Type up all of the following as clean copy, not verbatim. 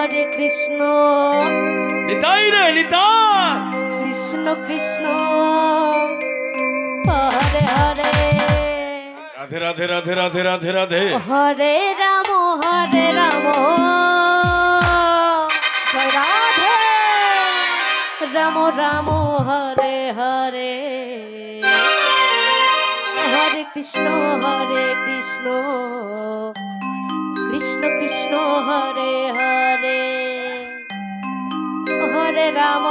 হরে কৃষ্ণ নিতাই রে নিতাই কৃষ্ণ কৃষ্ণ হরে হরে রাধে রাধে রাধে রাধে রাধে রাধে হরে রাম জয় রাধে রাম রাম হরে হরে হরে কৃষ্ণ কৃষ্ণ কৃষ্ণ হরে হরে হরে রাম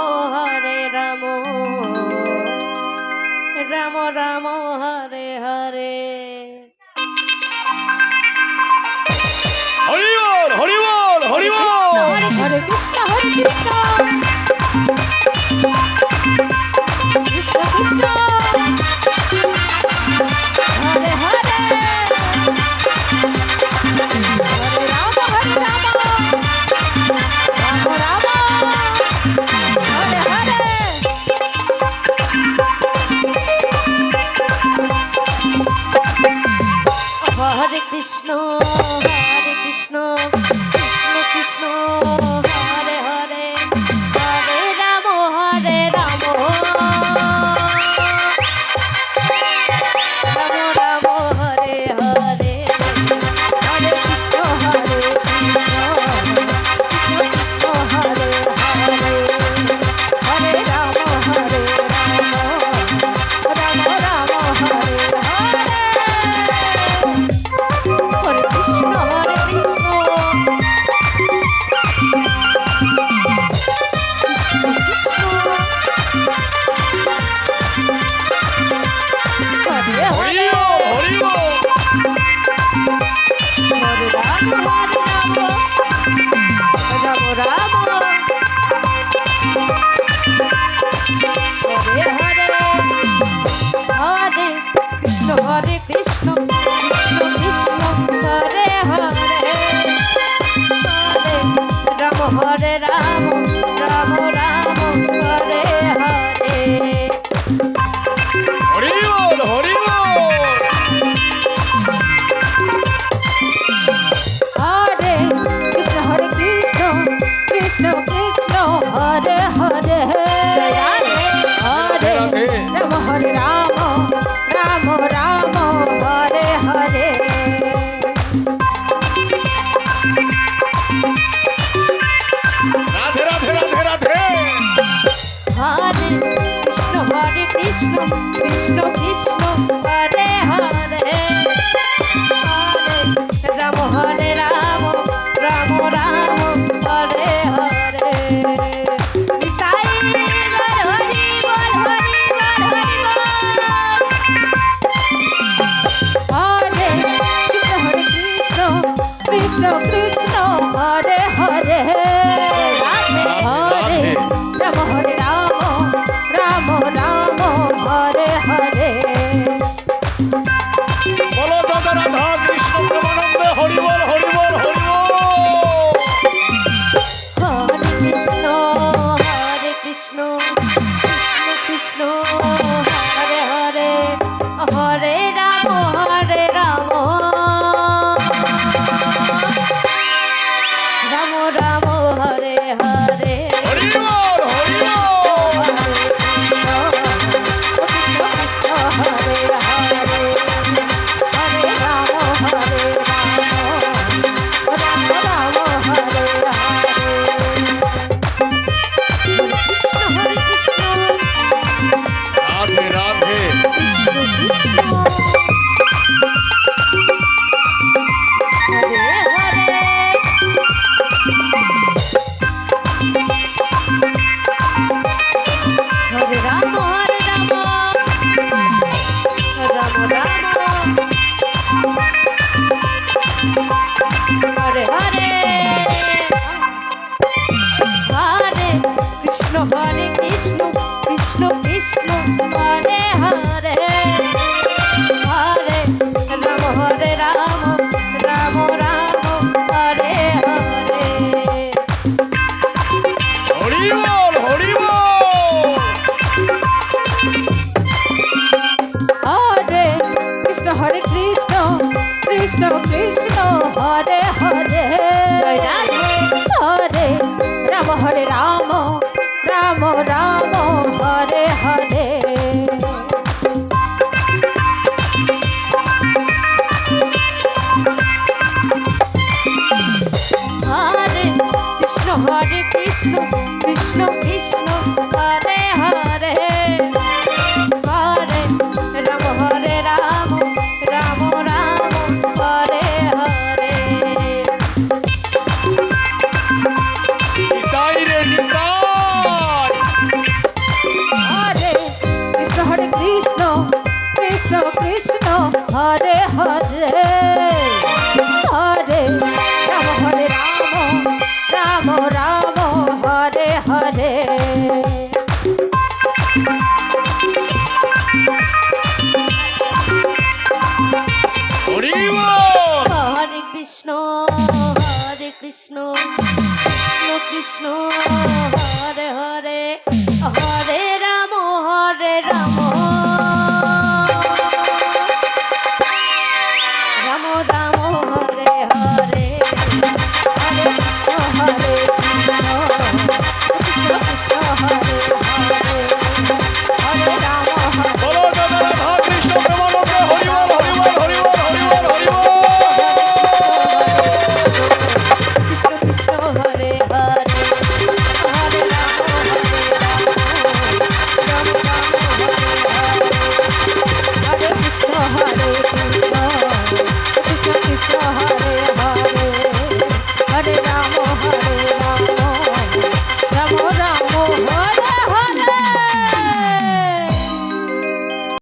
রাম রাম হরে হরে হরি বল হরি বল হরি বল হরে কৃষ্ণ কৃষ্ণ কৃষ্ণ হরে হরে হরে রাম রাম হরে হরে হরে কৃষ্ণ কৃষ্ণ কৃষ্ণ হরে হরে হরে রাম রাম রাম হরে হরে হরে কৃষ্ণ কৃষ্ণ হরে হরে হরে রাম রাম রাম হরে হরে হরে কৃষ্ণ হরে হরি বল হরি বল হরে রাম রাম রাম হরে হরে হরে কৃষ্ণ কৃষ্ণ কৃষ্ণ হরে হরে হরে রাম রাম হরে হরে হরি বল হরি বল হরে কৃষ্ণ কৃষ্ণ কৃষ্ণ হরে হরে হরে রাম রাম হরে হরে রাধে রাধে রাধে রাধে হরে কৃষ্ণ কৃষ্ণ কৃষ্ণ হরে হরে হরে রাম রাম হরে হরে নিতাই গৌর হরি বল হরে কৃষ্ণ কৃষ্ণ কৃষ্ণ হরে হরে হরে রাম রাম হরে হরে বলো দাদা রাধা কৃষ্ণ প্রেমানন্দ হরি বল হরি বল হরি বল হরে কৃষ্ণ কৃষ্ণ হরে হরে হরে রাম রাম রাম হরে হরে হরি বল হরি বল কৃষ্ণ হরে হরে হরে রাম রাম হরে হরে রাধে রাধে হরে হরে হরে রাম রাম রাম হরে হরে হরে কৃষ্ণ কৃষ্ণ কৃষ্ণ হরে হরে হরে রাম রাম রাম হরে হরে নিতাই রে নিতাই। হরে কৃষ্ণ কৃষ্ণ কৃষ্ণ হরে হরে হরে রাম রাম রাম হরে হরে হরি বল। হরে কৃষ্ণ কৃষ্ণ কৃষ্ণ হরে হরে